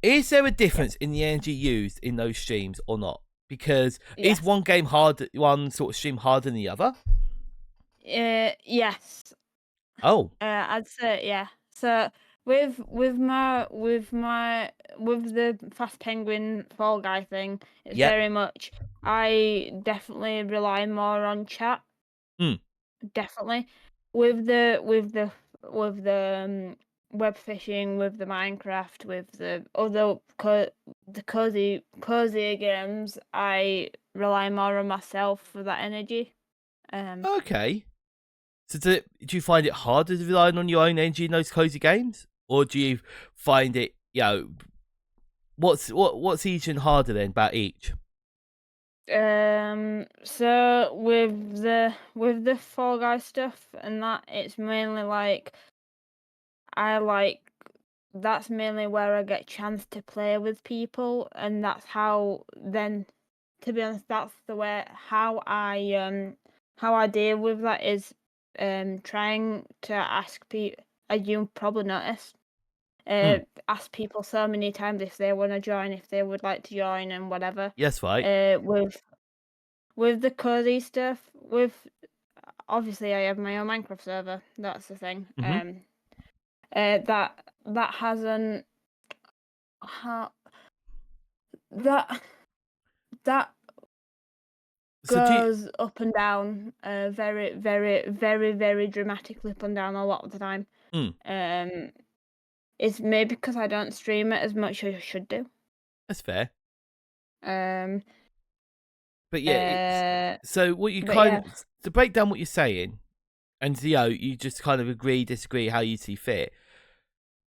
Is there a difference in the energy used in those streams or not? Because is one sort of stream harder than the other? Yes. Oh. I'd say yeah. So with the Fast Penguin Fall Guy thing, it's very much. I definitely rely more on chat. Definitely. With the web fishing, with the Minecraft, with the other cozy games, I rely more on myself for that energy. Okay. So do you find it harder to rely on your own energy in those cozy games, or do you find it, what's each and harder then about each? So with the Fall Guy stuff and that, it's mainly like that's mainly where I get a chance to play with people, and that's how then, to be honest, that's the way how I deal with that is trying to ask people, as you probably noticed, ask people so many times if they want to join, if they would like to join, and whatever. Yes, right. With the cozy stuff, obviously I have my own Minecraft server. That's the thing. That hasn't that goes up and down, very, very, very, very dramatically up and down a lot of the time. It's maybe because I don't stream it as much as I should do. That's fair. But so what you to break down what you're saying, and you just kind of disagree how you see fit,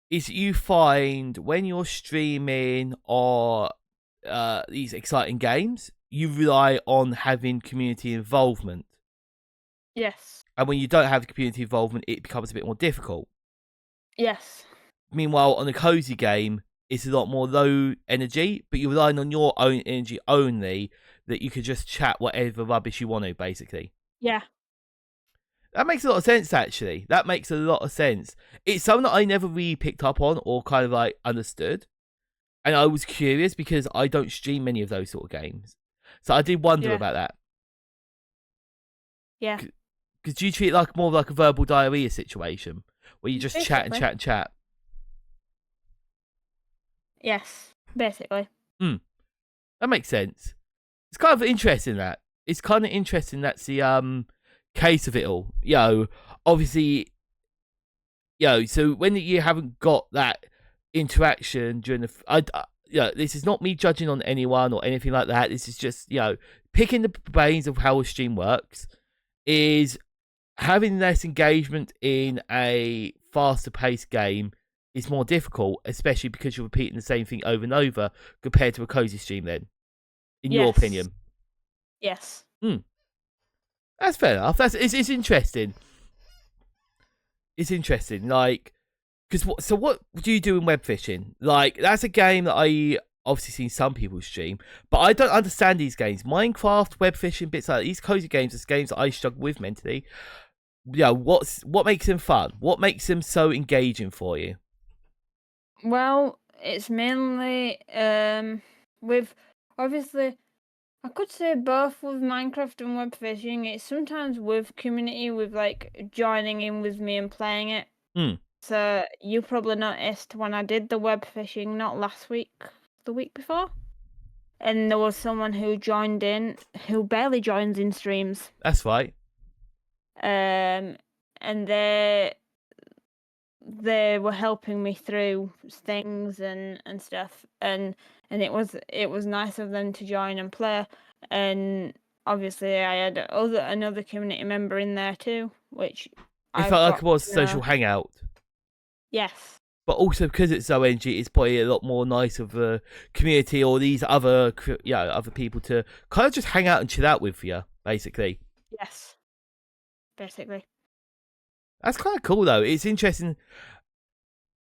is you find when you're streaming or these exciting games, you rely on having community involvement. Yes. And when you don't have community involvement, it becomes a bit more difficult. Yes. Meanwhile, on a cozy game, it's a lot more low energy, but you're relying on your own energy only, that you could just chat whatever rubbish you want to, basically. Yeah. That makes a lot of sense, actually. That makes a lot of sense. It's something that I never really picked up on or kind of like understood. And I was curious because I don't stream many of those sort of games. So I did wonder about that. Yeah. Because you treat it like more like a verbal diarrhea situation where you just basically chat and chat and chat. Yes, basically. That makes sense. It's kind of interesting that. it's kind of interesting. That's the case of it all. Obviously, so when you haven't got that interaction during this is not me judging on anyone or anything like that. This is just picking the brains of how a stream works. Is having less engagement in a faster paced game is more difficult, especially because you're repeating the same thing over and over compared to a cozy stream. Then, in your opinion, yes, that's fair enough. It's interesting. It's interesting, like, because what do you do in web fishing? Like, that's a game that I obviously seen some people stream, but I don't understand these games. Minecraft, web fishing, bits like that, these cozy games are games that I struggle with mentally. What makes them fun? What makes them so engaging for you? Well, it's mainly with, obviously, I could say both with Minecraft and web fishing. It's sometimes with community, with like joining in with me and playing it. So you probably noticed when I did the web fishing, not last week, the week before, and there was someone who joined in who barely joins in streams. That's right. And they were helping me through things and stuff, and it was nice of them to join and play. And obviously I had another community member in there too, which it felt like it was a social hangout. Yes, but also because it's ONG, it's probably a lot more nice of a community or these other people to kind of just hang out and chill out with you, basically. Yes, basically. That's kind of cool, though. It's interesting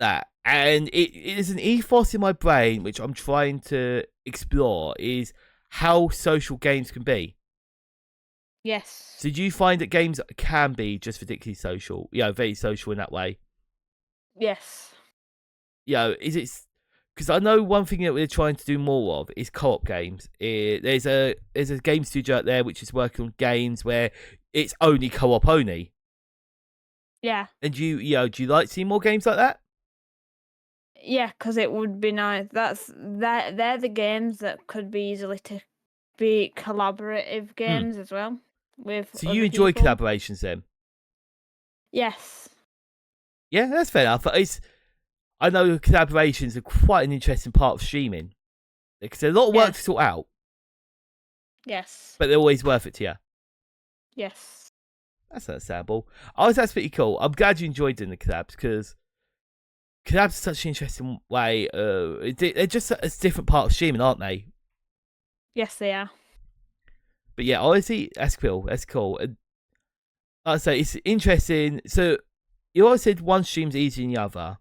that, and it is an ethos in my brain which I'm trying to explore, is how social games can be. Yes. So do you find that games can be just ridiculously social? Very social in that way. Yes. Is it? Because I know one thing that we're trying to do more of is co-op games. There's a game studio out there which is working on games where it's only co-op only. Yeah. And do you like seeing more games like that? Yeah, because it would be nice. They're the games that could be easily to be collaborative games as well. So you enjoy collaborations then? Yes. Yeah, that's fair enough. I know collaborations are quite an interesting part of streaming because there's a lot of work to sort out. Yes. But they're always worth it to you. Yes. That's understandable. That's pretty cool. I'm glad you enjoyed doing the collabs because collabs are such an interesting way. They're just a different part of streaming, aren't they? Yes, they are. But yeah, honestly, that's cool. That's cool. And like I say, it's interesting. So you always said one stream's easier than the other.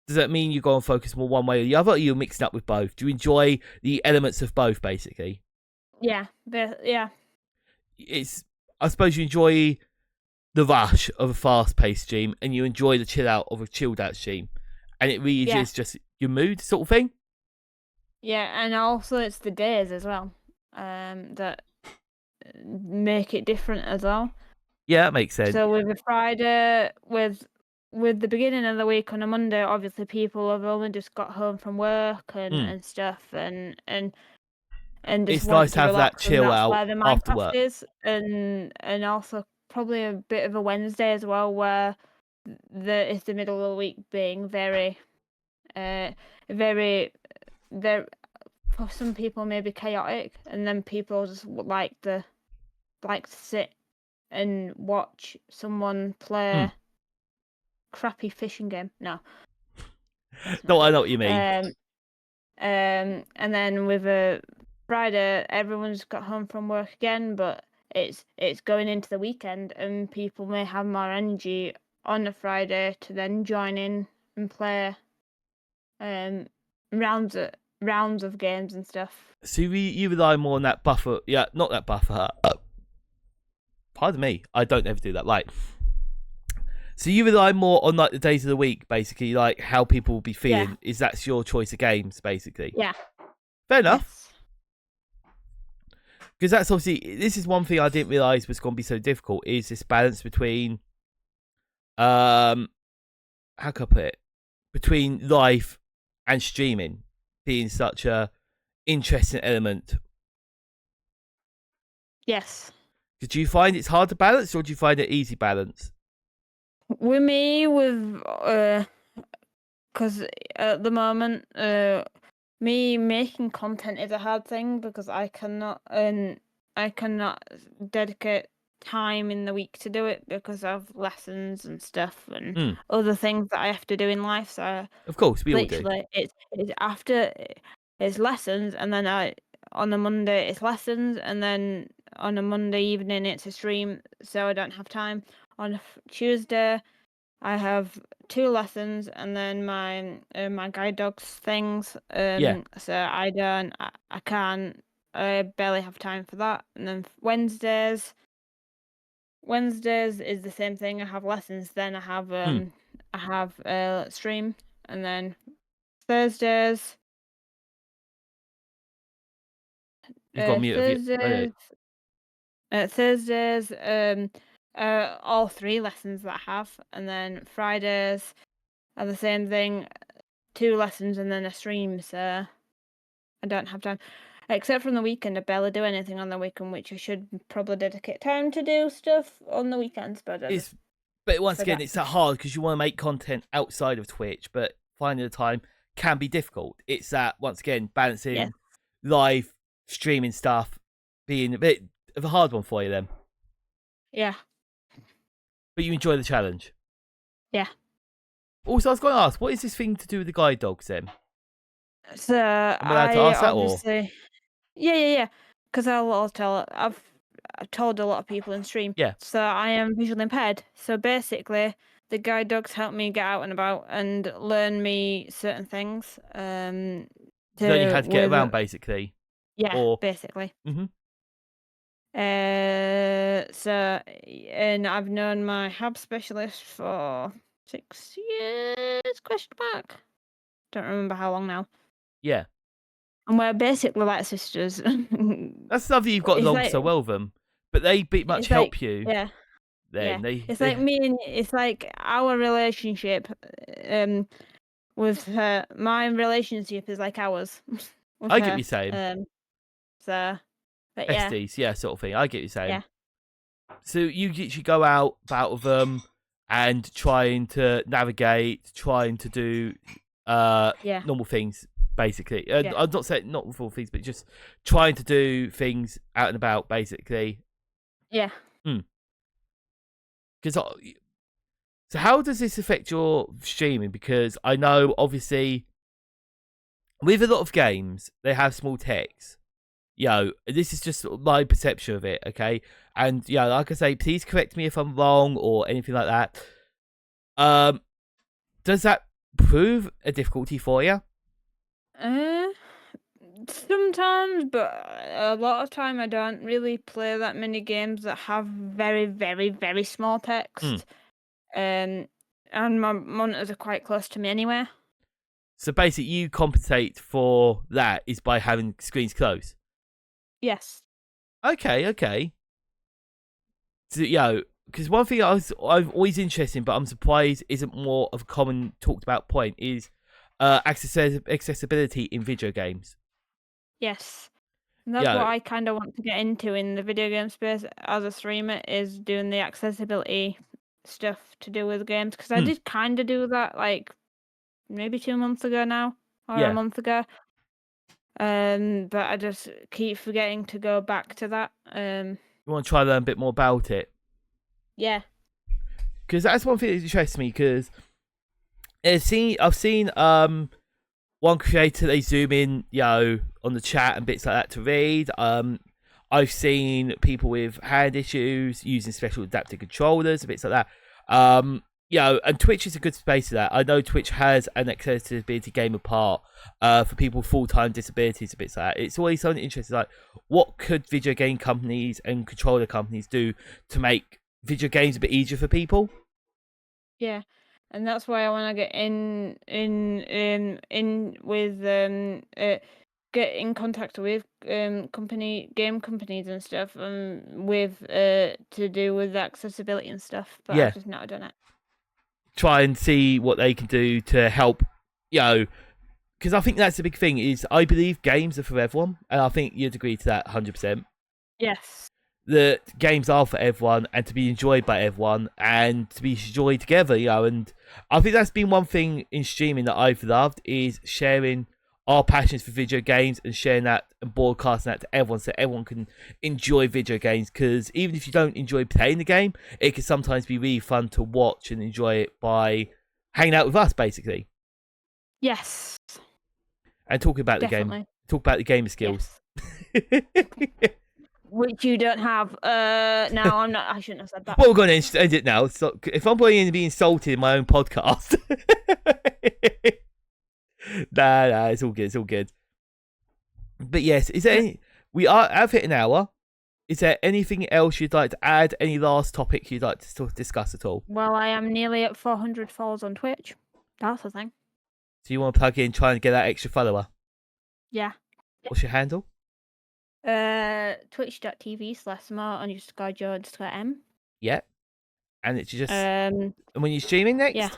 Does that mean you go and focus more one way or the other, or you're mixing up with both? Do you enjoy the elements of both, basically? Yeah. Yeah. I suppose you enjoy the rush of a fast-paced stream, and you enjoy the chill out of a chilled-out stream, and it really is just your mood sort of thing. Yeah, and also it's the days as well that make it different as well. Yeah, that makes sense. So with a Friday, with the beginning of the week on a Monday, obviously people have only just got home from work and stuff, and just it's nice to have that chill out where the after work. Is, and also probably a bit of a Wednesday as well, where it's the middle of the week being very, for some people maybe chaotic, and then people just like to sit and watch someone play crappy fishing game. No, I know what you mean. And then with a Friday, everyone's got home from work again, but it's going into the weekend, and people may have more energy on a Friday to then join in and play rounds of games and stuff. So you rely more on that buffer. Yeah, not that buffer. Pardon me, I don't ever do that. Like, so you rely more on like the days of the week, basically, like how people will be feeling. Is that's your choice of games, basically? Yeah. Fair enough. Because that's obviously, this is one thing I didn't realise was going to be so difficult, is this balance between, how can I put it, between life and streaming being such a interesting element. Yes. Do you find it's hard to balance, or do you find it easy balance? With me, because at the moment, me making content is a hard thing because I cannot dedicate time in the week to do it because of lessons and stuff and other things that I have to do in life. So Of course, we all do. literally, it's after it's lessons, and then on a Monday it's lessons, and then on a Monday evening it's a stream, so I don't have time. On a Tuesday, I have 2 lessons, and then my guide dogs things. Yeah. So I can't. I barely have time for that. And then Wednesdays is the same thing. I have lessons, then I have a stream, and then Thursdays. You've got mute of you. Thursdays, all 3 lessons that I have, and then Fridays are the same thing, 2 lessons and then a stream. So I don't have time, except from the weekend. I barely do anything on the weekend, which I should probably dedicate time to do stuff on the weekends. But But once forget. again, it's that hard because you want to make content outside of Twitch, but finding the time can be difficult. It's that, once again, balancing live streaming stuff being a bit of a hard one for you then. Yeah. But you enjoy the challenge. Yeah. Also, I was going to ask, what is this thing to do with the guide dogs then? So Am I allowed to ask that, or? Yeah. Because I've told a lot of people in stream. Yeah. So I am visually impaired. So basically, the guide dogs help me get out and about and learn me certain things. Learn you how to get around, basically. Yeah, basically. Mm-hmm. So, and I've known my HAB specialist for 6 years, question mark. Don't remember how long now. Yeah. And we're basically like sisters. That's lovely you've got along so well with them. But they much help you. Yeah. Then yeah. It's like me and it's like our relationship with her. My relationship is like ours. I get what you're saying. So, but besties, yeah, sort of thing. I get what you're saying. Yeah. So you literally go out with them and trying to navigate, trying to do normal things, basically. I'm not saying not normal things, but just trying to do things out and about, basically. Yeah. Because so how does this affect your streaming? Because I know, obviously, with a lot of games, they have small text. This is just my perception of it, okay? And like I say, please correct me if I'm wrong or anything like that. Does that prove a difficulty for you? Sometimes, but a lot of time I don't really play that many games that have very, very, very small text. And my monitors are quite close to me anyway. So basically, you compensate for that is by having screens close. Yes. Okay. So, because one thing I'm always interested in, but I'm surprised isn't more of a common talked about point, is accessibility in video games. Yes. And that's what I kind of want to get into in the video game space as a streamer, is doing the accessibility stuff to do with games. Because I did kind of do that like maybe 2 months ago now, or a month ago. But I just keep forgetting to go back to that. You want to try to learn a bit more about it? Yeah. Because that's one thing that interests me. Because I've seen one creator, they zoom in, on the chat and bits like that to read. I've seen people with hand issues using special adaptive controllers and bits like that. And Twitch is a good space for that. I know Twitch has an accessibility game apart for people with full-time disabilities and bits like that. It's always something interesting, like what could video game companies and controller companies do to make video games a bit easier for people? Yeah. And that's why I want to get in with get in contact with game companies and stuff, with to do with accessibility and stuff. But I've just not done it. Try and see what they can do to help, because I think that's the big thing. Is I believe games are for everyone, and I think you'd agree to that 100%. Yes. that games are for everyone and to be enjoyed by everyone and to be enjoyed together, and I think that's been one thing in streaming that I've loved, is sharing our passions for video games and sharing that and broadcasting that to everyone so everyone can enjoy video games, because even if you don't enjoy playing the game, it can sometimes be really fun to watch and enjoy it by hanging out with us, basically. Yes. And talking about Definitely. the game. Talk about the gamer skills. Yes. Which you don't have. No, I'm not. I shouldn't have said that. Well, we're going to end it now. So if I'm going to be insulted in my own podcast. Nah, it's all good. It's all good. But yes, is there we are have hit an hour. Is there anything else you'd like to add? Any last topic you'd like to discuss at all? Well, I am nearly at 400 followers on Twitch. That's the thing. So you want to plug in, try and get that extra follower? Yeah. What's your handle? Twitch.tv/smart_Joe_M. Yeah. And it's just. And when you're streaming next? Yeah.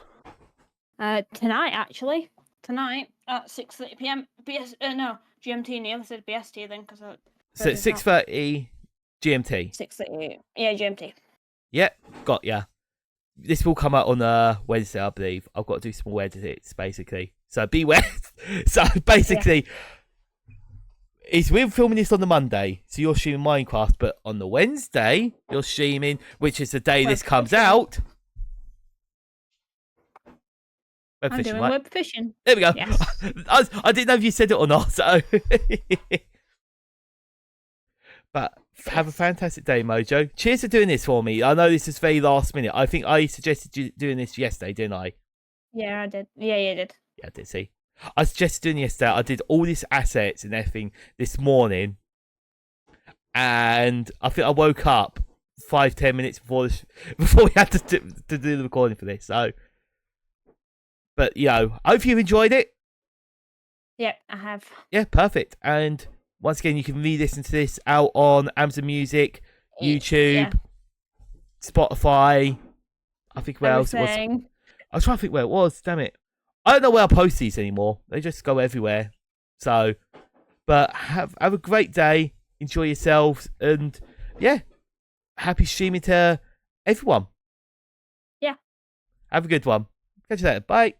Tonight actually. Tonight at 6:30 p.m. GMT. Nearly said BST then because. So it's 6:30 GMT. 6:30. Yeah, GMT. Yeah, got ya. This will come out on Wednesday, I believe. I've got to do small edits, basically. So beware. So basically, we're filming this on the Monday. So you're streaming Minecraft, but on the Wednesday, you're streaming, which is the day this comes out. I'm doing right? web fishing. There we go. Yes. I didn't know if you said it or not. So, but have a fantastic day, Mojo. Cheers for doing this for me. I know this is very last minute. I think I suggested you doing this yesterday, didn't I? Yeah, I did. Yeah, you did. Yeah, I did. See, I suggested doing yesterday. I did all these assets and everything this morning, and I think I woke up 5-10 minutes before we had to do the recording for this. So. But, I hope you enjoyed it. Yep, I have. Yeah, perfect. And once again, you can re-listen to this out on Amazon Music, YouTube, Spotify. I think where else it was. I was trying to think where it was. Damn it. I don't know where I post these anymore. They just go everywhere. So, but have a great day. Enjoy yourselves. And, happy streaming to everyone. Yeah. Have a good one. Catch you later. Bye.